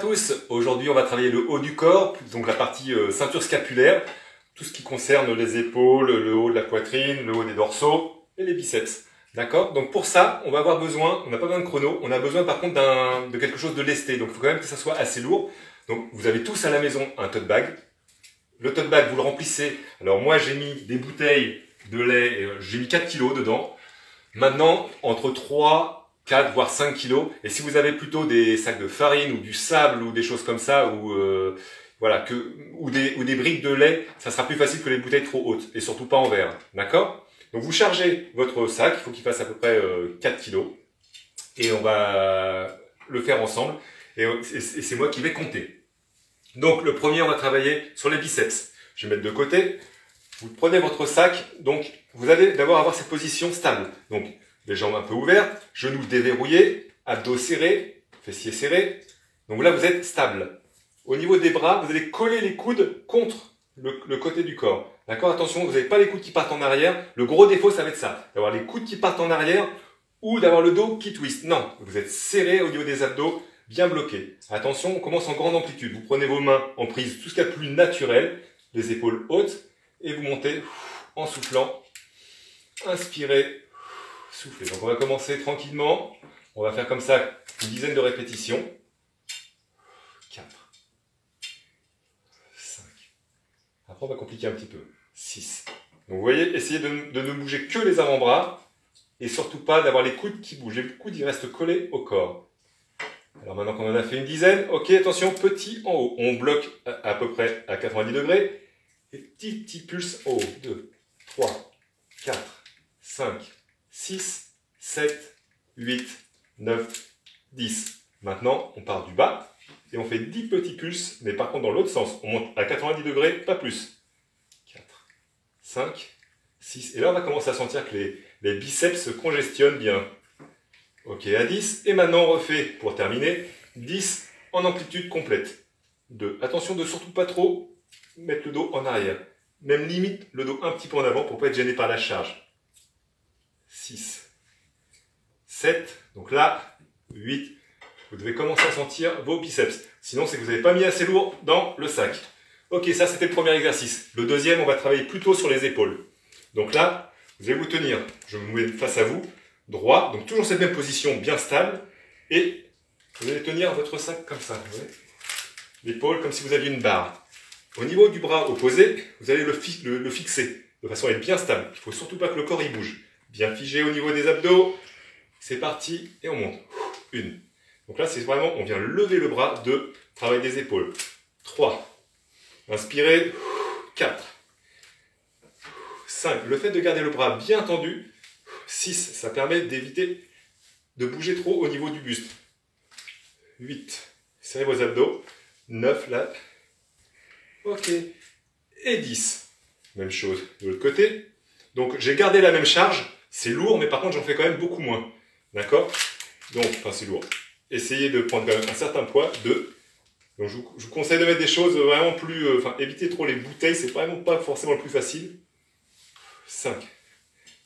tous, aujourd'hui on va travailler le haut du corps, donc la partie ceinture scapulaire, tout ce qui concerne les épaules, le haut de la poitrine, le haut des dorsaux et les biceps. D'accord? Donc pour ça, on va avoir besoin, on n'a pas besoin de chrono, on a besoin par contre de quelque chose de lesté, donc il faut quand même que ça soit assez lourd. Donc vous avez tous à la maison un tote bag. Le tote bag, vous le remplissez. Alors moi j'ai mis des bouteilles de lait, j'ai mis 4 kg dedans. Maintenant, entre 3, 4 voire 5 kg. Et si vous avez plutôt des sacs de farine ou du sable ou des choses comme ça, voilà, ou des briques de lait, ça sera plus facile que les bouteilles trop hautes et surtout pas en verre. D'accord? Donc vous chargez votre sac, il faut qu'il fasse à peu près 4 kg et on va le faire ensemble et c'est moi qui vais compter. Donc le premier, on va travailler sur les biceps. Je vais mettre de côté. Vous prenez votre sac, donc vous allez d'abord avoir cette position stable. Donc les jambes un peu ouvertes, genoux déverrouillés, abdos serrés, fessiers serrés. Donc là vous êtes stable. Au niveau des bras, vous allez coller les coudes contre le côté du corps. D'accord? Attention, vous n'avez pas les coudes qui partent en arrière. Le gros défaut, ça va être ça. D'avoir les coudes qui partent en arrière ou d'avoir le dos qui twist. Non, vous êtes serré au niveau des abdos, bien bloqué. Attention, on commence en grande amplitude. Vous prenez vos mains en prise, tout ce qu'il y a de plus naturel, les épaules hautes, et vous montez en soufflant. Inspirez, soufflez. Donc on va commencer tranquillement. On va faire comme ça une dizaine de répétitions. 4, 5. Après on va compliquer un petit peu. 6. Donc vous voyez, essayez de ne bouger que les avant-bras et surtout pas d'avoir les coudes qui bougent. Les coudes ils restent collés au corps. Alors maintenant qu'on en a fait une dizaine, ok, attention, petit en haut. On bloque à peu près à 90 degrés. Et petit pulse en haut. 2, 3, 4, 5, 6, 7, 8, 9, 10. Maintenant, on part du bas et on fait 10 petits pulses, mais par contre dans l'autre sens. On monte à 90 degrés, pas plus. 4, 5, 6. Et là, on va commencer à sentir que les biceps se congestionnent bien. Ok, à 10. Et maintenant, on refait, pour terminer, 10 en amplitude complète. 2. Attention de surtout pas trop mettre le dos en arrière. Même limite le dos un petit peu en avant pour ne pas être gêné par la charge. 6. 7. Donc là, 8. Vous devez commencer à sentir vos biceps. Sinon, c'est que vous n'avez pas mis assez lourd dans le sac. Ok, ça c'était le premier exercice. Le deuxième, on va travailler plutôt sur les épaules. Donc là, vous allez vous tenir. Je me mets face à vous. Droit, donc toujours cette même position bien stable, et vous allez tenir votre sac comme ça, l'épaule comme si vous aviez une barre. Au niveau du bras opposé, vous allez le fixer de façon à être bien stable. Il ne faut surtout pas que le corps y bouge. Bien figé au niveau des abdos. C'est parti, et on monte. 1. Donc là, c'est vraiment, on vient lever le bras. 2. Travail des épaules. 3. Inspirez. 4. 5. Le fait de garder le bras bien tendu. 6, ça permet d'éviter de bouger trop au niveau du buste. 8, serrez vos abdos. 9, là. Ok. Et 10. Même chose de l'autre côté. Donc, j'ai gardé la même charge. C'est lourd, mais par contre, j'en fais quand même beaucoup moins. D'accord? Donc, enfin, c'est lourd. Essayez de prendre quand même un certain poids. 2. Donc, je vous conseille de mettre des choses vraiment plus... évitez trop les bouteilles. C'est vraiment pas forcément le plus facile. 5.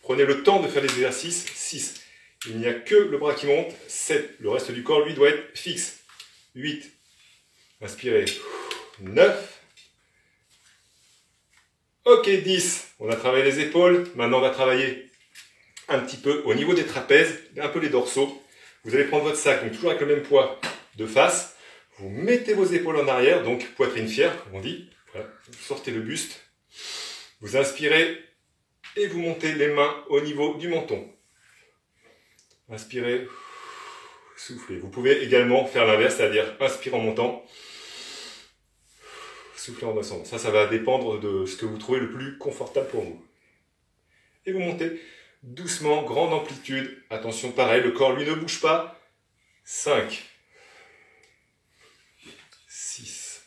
Prenez le temps de faire les exercices. 6. Il n'y a que le bras qui monte. 7. Le reste du corps, lui, doit être fixe. 8. Inspirez. 9. Ok, 10. On a travaillé les épaules. Maintenant, on va travailler un petit peu au niveau des trapèzes, un peu les dorsaux. Vous allez prendre votre sac, donc toujours avec le même poids de face. Vous mettez vos épaules en arrière, donc poitrine fière, comme on dit. Voilà. Vous sortez le buste. Vous inspirez. Et vous montez les mains au niveau du menton. Inspirez, soufflez. Vous pouvez également faire l'inverse, c'est-à-dire inspirer en montant, souffler en descendant. Ça va dépendre de ce que vous trouvez le plus confortable pour vous. Et vous montez doucement, grande amplitude. Attention, pareil, le corps, lui, ne bouge pas. 5, 6,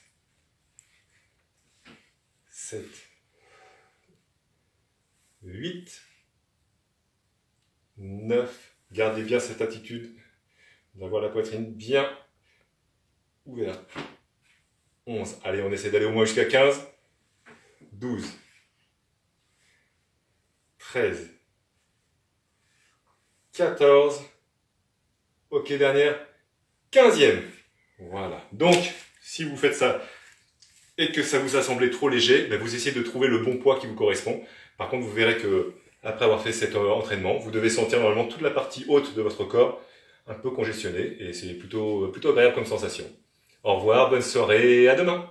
7, 8, 9, gardez bien cette attitude d'avoir la poitrine bien ouverte. 11, allez, on essaie d'aller au moins jusqu'à 15, 12, 13, 14, ok, dernière, 15e. Voilà. Donc, si vous faites ça et que ça vous a semblé trop léger, ben vous essayez de trouver le bon poids qui vous correspond. Par contre, vous verrez que après avoir fait cet entraînement, vous devez sentir normalement toute la partie haute de votre corps un peu congestionnée et c'est plutôt agréable comme sensation. Au revoir, bonne soirée, à demain!